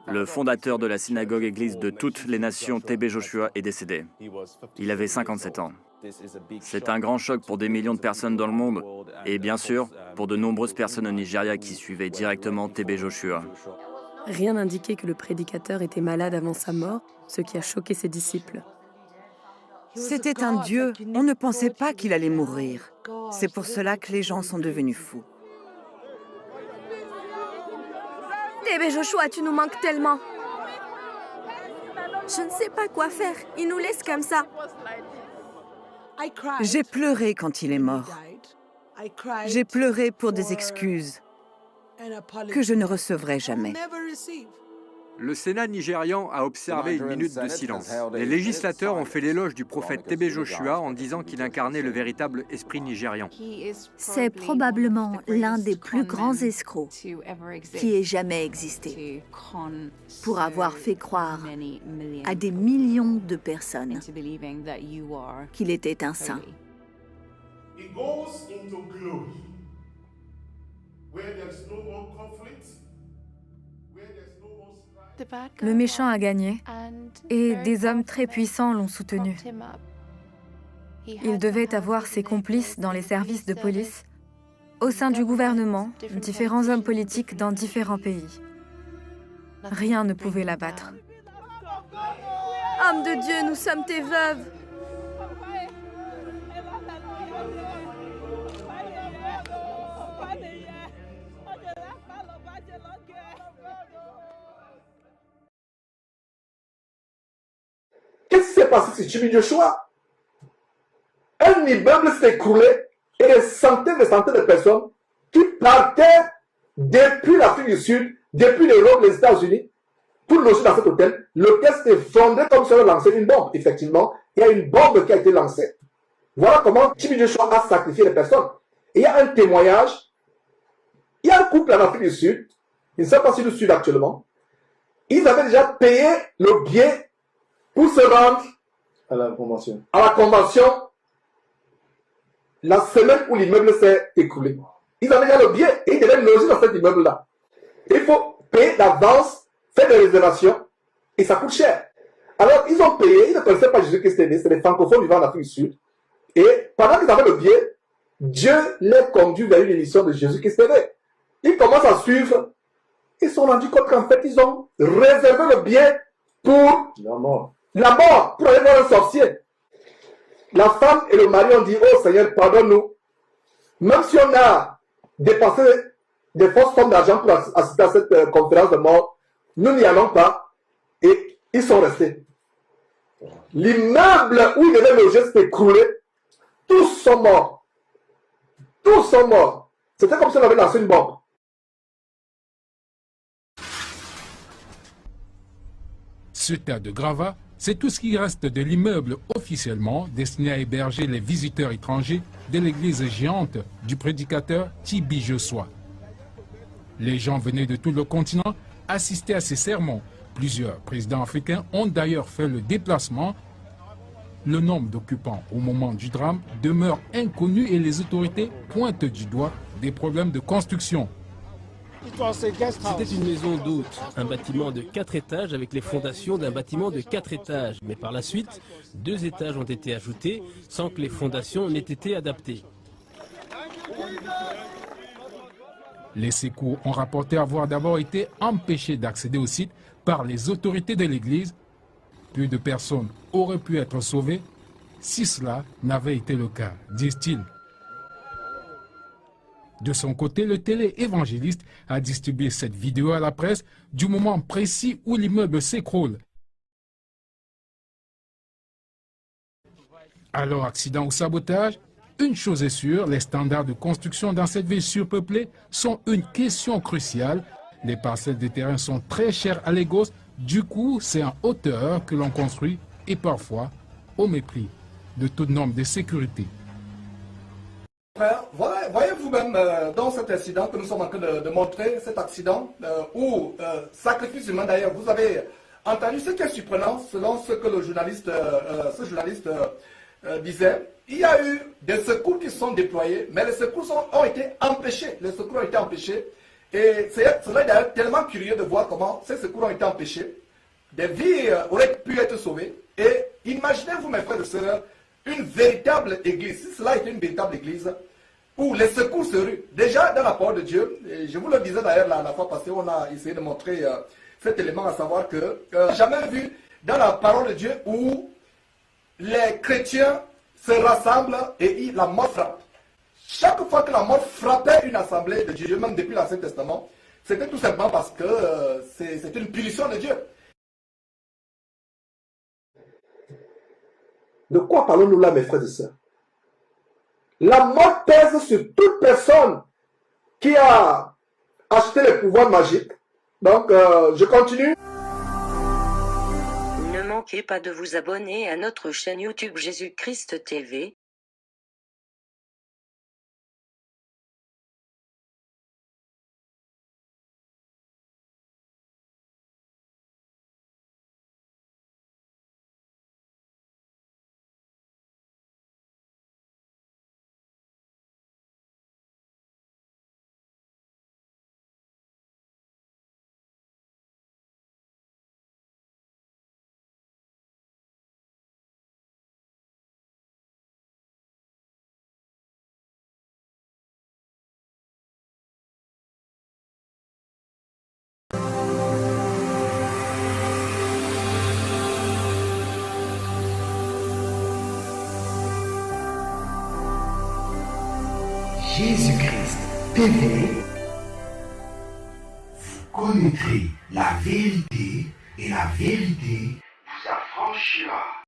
Le fondateur de la synagogue-église de toutes les nations, T.B. Joshua, est décédé. Il avait 57 ans. C'est un grand choc pour des millions de personnes dans le monde et bien sûr pour de nombreuses personnes au Nigeria qui suivaient directement T.B. Joshua. Rien n'indiquait que le prédicateur était malade avant sa mort, ce qui a choqué ses disciples. C'était un dieu, on ne pensait pas qu'il allait mourir. C'est pour cela que les gens sont devenus fous. T.B. Joshua, tu nous manques tellement. Je ne sais pas quoi faire, il nous laisse comme ça. J'ai pleuré quand il est mort. J'ai pleuré pour des excuses que je ne recevrai jamais. Le Sénat nigérian a observé une minute de silence. Les législateurs ont fait l'éloge du prophète T.B. Joshua en disant qu'il incarnait le véritable esprit nigérian. C'est probablement l'un des plus grands escrocs qui ait jamais existé pour avoir fait croire à des millions de personnes qu'il était un saint. Le méchant a gagné et des hommes très puissants l'ont soutenu. Il devait avoir ses complices dans les services de police, au sein du gouvernement, différents hommes politiques dans différents pays. Rien ne pouvait l'abattre. Homme de Dieu, nous sommes tes veuves. Qu'est-ce qui s'est passé sur T.B. Joshua? Un immeuble s'est écroulé et des centaines de personnes qui partaient depuis l'Afrique du Sud, depuis l'Europe, les États-Unis, pour loger dans cet hôtel. L'hôtel s'est effondré comme si on avait lancé une bombe. Effectivement, il y a une bombe qui a été lancée. Voilà comment T.B. Joshua a sacrifié les personnes. Et il y a un témoignage. Il y a un couple en Afrique du Sud, il ne sait pas si le Sud actuellement. Ils avaient déjà payé le billet pour se rendre à la convention la semaine où l'immeuble s'est écroulé. Ils avaient déjà le billet et ils devaient loger dans cet immeuble-là. Il faut payer d'avance, faire des réservations et ça coûte cher. Alors ils ont payé, ils ne connaissaient pas Jésus-Christ, c'est des francophones vivant en Afrique du Sud. Et pendant qu'ils avaient le billet, Dieu les conduit vers une émission de Jésus-Christ TV. Ils commencent à suivre. Ils se sont rendus compte qu'en fait, ils ont réservé le billet pour la mort, pour aller voir un sorcier. La femme et le mari ont dit, oh Seigneur, pardonne-nous. Même si on a dépensé des fausses sommes d'argent pour assister à cette conférence de mort, nous n'y allons pas. Et ils sont restés. L'immeuble où ils devaient loger s'est écroulé. Tous sont morts. Tous sont morts. C'était comme si on avait lancé une bombe. Ce tas de gravats, c'est tout ce qui reste de l'immeuble officiellement destiné à héberger les visiteurs étrangers de l'église géante du prédicateur T.B. Joshua. Les gens venaient de tout le continent assister à ces sermons. Plusieurs présidents africains ont d'ailleurs fait le déplacement. Le nombre d'occupants au moment du drame demeure inconnu et les autorités pointent du doigt des problèmes de construction. C'était une maison d'hôtes, un bâtiment de 4 étages avec les fondations d'un bâtiment de 4 étages. Mais par la suite, 2 étages ont été ajoutés sans que les fondations n'aient été adaptées. Les secours ont rapporté avoir d'abord été empêchés d'accéder au site par les autorités de l'église. Peu de personnes auraient pu être sauvées si cela n'avait été le cas, disent-ils. De son côté, le télé-évangéliste a distribué cette vidéo à la presse du moment précis où l'immeuble s'écroule. Alors, accident ou sabotage? Une chose est sûre, les standards de construction dans cette ville surpeuplée sont une question cruciale. Les parcelles de terrain sont très chères à Lagos, du coup, c'est en hauteur que l'on construit et parfois au mépris de toute norme de sécurité. Voyez vous-même dans cet incident que nous sommes en train de montrer, cet accident où sacrifice humain d'ailleurs, vous avez entendu ce qui est surprenant selon ce que le journaliste, disait. Il y a eu des secours qui sont déployés, mais les secours ont été empêchés. Les secours ont été empêchés Et cela est d'ailleurs tellement curieux de voir comment ces secours ont été empêchés. Des vies auraient pu être sauvées. Et imaginez-vous, mes frères et sœurs, une véritable église, si cela était une véritable église, où les secours se ruent. Déjà, dans la parole de Dieu, et je vous le disais d'ailleurs la fois passée, on a essayé de montrer cet élément, à savoir que jamais vu dans la parole de Dieu où les chrétiens se rassemblent et la mort frappe. Chaque fois que la mort frappait une assemblée de Dieu, même depuis l'Ancien Testament, c'était tout simplement parce que c'est une punition de Dieu. De quoi parlons-nous là, mes frères et sœurs? La mort pèse sur toute personne qui a acheté les pouvoirs magiques. Donc, je continue. Ne manquez pas de vous abonner à notre chaîne YouTube Jésus-Christ TV. Jésus-Christ TV, vous connaîtrez la vérité et la vérité vous affranchira.